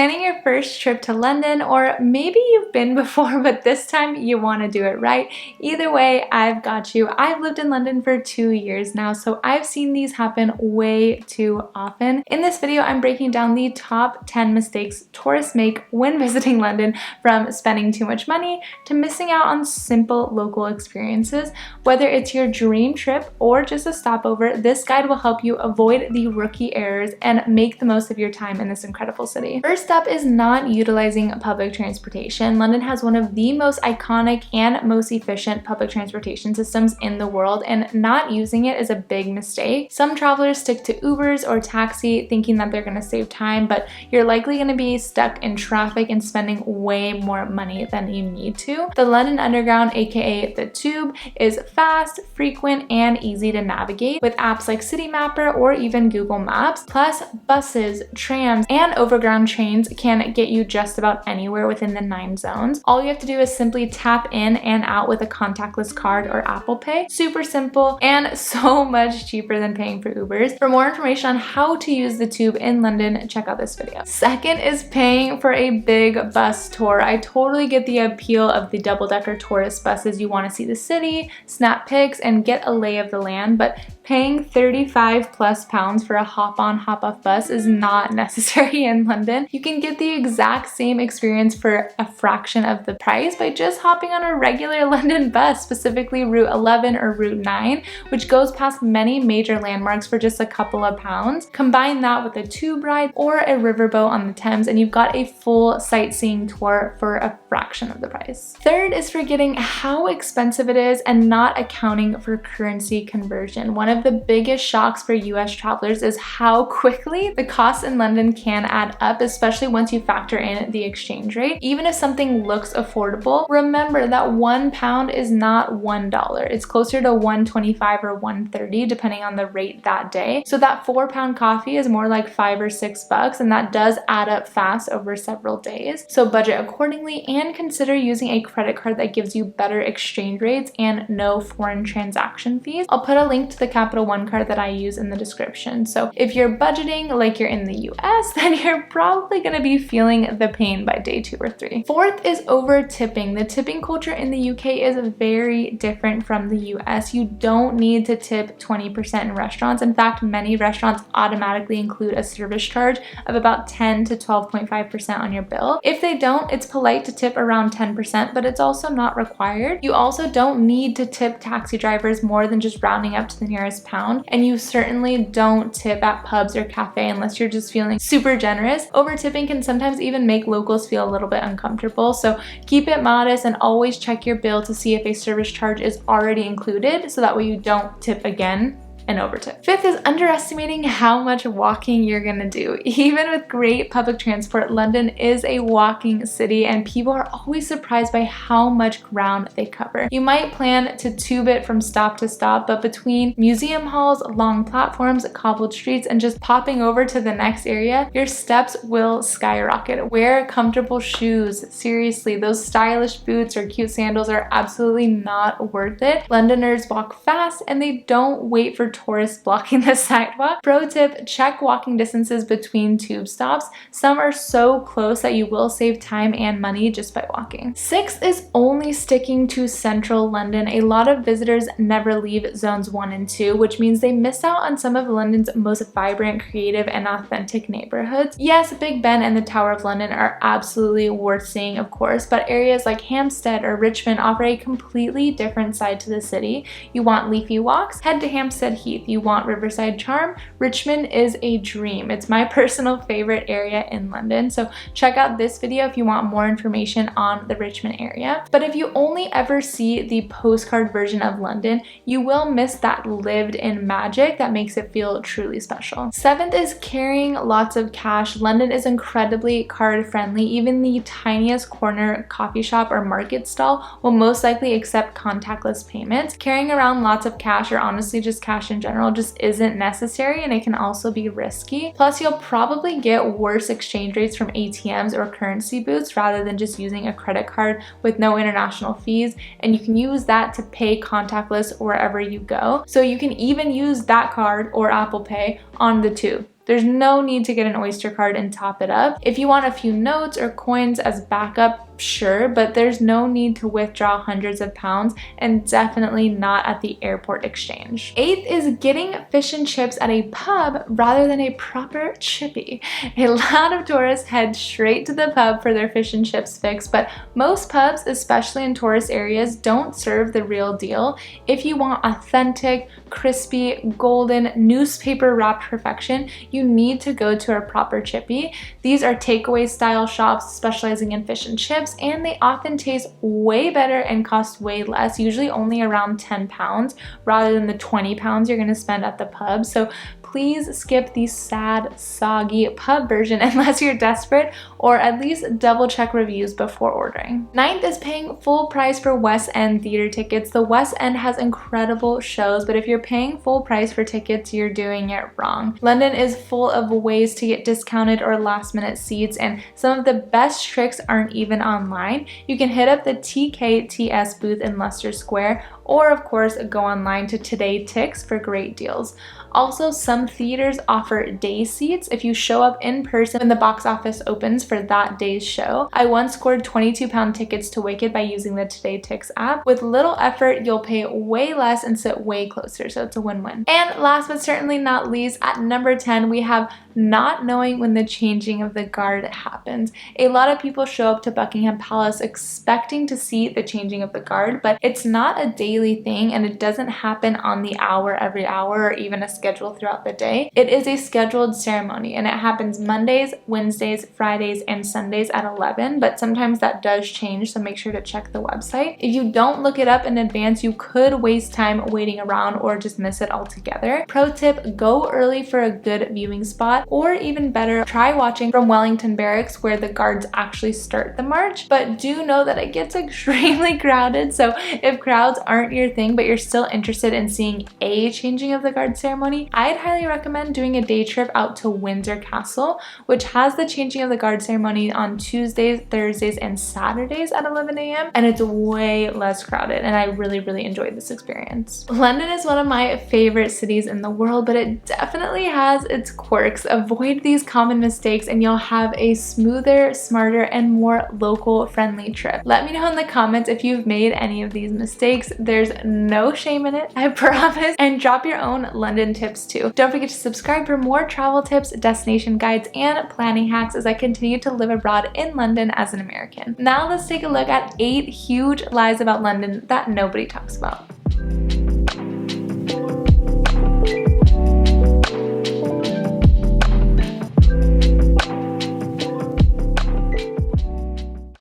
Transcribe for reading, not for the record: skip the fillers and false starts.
planning your first trip to London, or maybe you've been before but this time you want to do it right, either way, I've got you. I've lived in London for 2 years now, so I've seen these happen way too often. In this video, I'm breaking down the top 10 mistakes tourists make when visiting London, from spending too much money to missing out on simple local experiences. Whether it's your dream trip or just a stopover, this guide will help you avoid the rookie errors and make the most of your time in this incredible city. First up is not utilizing public transportation. London has one of the most iconic and most efficient public transportation systems in the world, and not using it is a big mistake. Some travelers stick to Ubers or taxi thinking that they're going to save time, but you're likely going to be stuck in traffic and spending way more money than you need to. The London Underground, aka the Tube, is fast, frequent, and easy to navigate with apps like City Mapper or even Google Maps. Plus, buses, trams, and overground trains can get you just about anywhere within the 9 zones. All you have to do is simply tap in and out with a contactless card or Apple Pay. Super simple and so much cheaper than paying for Ubers. For more information on how to use the Tube in London, check out this video. Second is paying for a big bus tour. I totally get the appeal of the double-decker tourist buses. You want to see the city, snap pics, and get a lay of the land, but paying 35 plus pounds for a hop-on, hop-off bus is not necessary in London. You can get the exact same experience for a fraction of the price by just hopping on a regular London bus, specifically Route 11 or Route 9, which goes past many major landmarks for just a couple of pounds. Combine that with a tube ride or a riverboat on the Thames, and you've got a full sightseeing tour for a fraction of the price. Third is forgetting how expensive it is and not accounting for currency conversion. One of the biggest shocks for US travelers is how quickly the costs in London can add up, especially once you factor in the exchange rate. Even if something looks affordable, remember that £1 is not $1. It's closer to $1.25 or $1.30 depending on the rate that day. So that £4 coffee is more like $5 or $6, and that does add up fast over several days. So budget accordingly and consider using a credit card that gives you better exchange rates and no foreign transaction fees. I'll put a link to the Capital One card that I use in the description. So if you're budgeting like you're in the US, then you're probably going to be feeling the pain by day 2 or 3. Fourth is over tipping. The tipping culture in the UK is very different from the US. You don't need to tip 20% in restaurants. In fact, many restaurants automatically include a service charge of about 10 to 12.5% on your bill. If they don't, it's polite to tip around 10%, but it's also not required. You also don't need to tip taxi drivers more than just rounding up to the nearest pound, and you certainly don't tip at pubs or cafe unless you're just feeling super generous. Over tipping can sometimes even make locals feel a little bit uncomfortable, so keep it modest and always check your bill to see if a service charge is already included, so that way you don't tip again and overtip. Fifth is underestimating how much walking you're gonna do. Even with great public transport, London is a walking city, and people are always surprised by how much ground they cover. You might plan to tube it from stop to stop, but between museum halls, long platforms, cobbled streets, and just popping over to the next area, your steps will skyrocket. Wear comfortable shoes. Seriously, those stylish boots or cute sandals are absolutely not worth it. Londoners walk fast and they don't wait for tourists blocking the sidewalk. Pro tip, check walking distances between tube stops. Some are so close that you will save time and money just by walking. Sixth is only sticking to central London. A lot of visitors never leave zones 1 and 2, which means they miss out on some of London's most vibrant, creative, and authentic neighborhoods. Yes, Big Ben and the Tower of London are absolutely worth seeing, of course, but areas like Hampstead or Richmond offer a completely different side to the city. You want leafy walks? Head to Hampstead Heath. You want riverside charm? Richmond is a dream. It's my personal favorite area in London, so check out this video if you want more information on the Richmond area. But if you only ever see the postcard version of London, you will miss that lived-in magic that makes it feel truly special. Seventh is carrying lots of cash. London is incredibly card-friendly. Even the tiniest corner coffee shop or market stall will most likely accept contactless payments. Carrying around lots of cash, or honestly just cash in general, just isn't necessary, and it can also be risky. Plus, you'll probably get worse exchange rates from ATMs or currency booths rather than just using a credit card with no international fees, and you can use that to pay contactless wherever you go. So you can even use that card or Apple Pay on the Tube. there's no need to get an Oyster card and top it up. If you want a few notes or coins as backup, sure, but there's no need to withdraw hundreds of pounds, and definitely not at the airport exchange. 8th is getting fish and chips at a pub rather than a proper chippy. A lot of tourists head straight to the pub for their fish and chips fix, but most pubs, especially in tourist areas, don't serve the real deal. If you want authentic, crispy, golden, newspaper wrapped perfection, you need to go to a proper chippy. These are takeaway style shops specializing in fish and chips, and they often taste way better and cost way less, usually only around 10 pounds rather than the 20 pounds you're going to spend at the pub. So please skip the sad, soggy pub version unless you're desperate, or at least double check reviews before ordering. 9th is paying full price for West End theater tickets. The West End has incredible shows, but if you're paying full price for tickets, you're doing it wrong. London is full of ways to get discounted or last minute seats, and some of the best tricks aren't even online. You can hit up the TKTS booth in Leicester Square, or of course go online to Today Tix for great deals. Also, some theaters offer day seats if you show up in person when the box office opens for that day's show. I once scored £22 tickets to Wicked by using the Today Tix app. With little effort, you'll pay way less and sit way closer, so it's a win-win. And last but certainly not least, at number 10, we have not knowing when the changing of the guard happens. A lot of people show up to Buckingham Palace expecting to see the changing of the guard, but it's not a daily thing, and it doesn't happen on the hour every hour or even a schedule throughout the day. It is a scheduled ceremony, and it happens Mondays, Wednesdays, Fridays, and Sundays at 11, but sometimes that does change, so make sure to check the website. If you don't look it up in advance, you could waste time waiting around or just miss it altogether. Pro tip, go early for a good viewing spot, or even better, try watching from Wellington Barracks where the guards actually start the march, but do know that it gets extremely crowded, so if crowds aren't your thing but you're still interested in seeing a changing of the guard ceremony, I'd highly recommend doing a day trip out to Windsor Castle, which has the changing of the guard ceremony on Tuesdays, Thursdays, and Saturdays at 11 a.m. and it's way less crowded, and I really enjoyed this experience. London is one of my favorite cities in the world, but it definitely has its quirks. Avoid these common mistakes and you'll have a smoother, smarter, and more local friendly trip. Let me know in the comments if you've made any of these mistakes. There's no shame in it, I promise. And drop your own London tips too. Don't forget to subscribe for more travel tips, destination guides, and planning hacks as I continue to live abroad in London as an American. Now let's take a look at 8 huge lies about London that nobody talks about.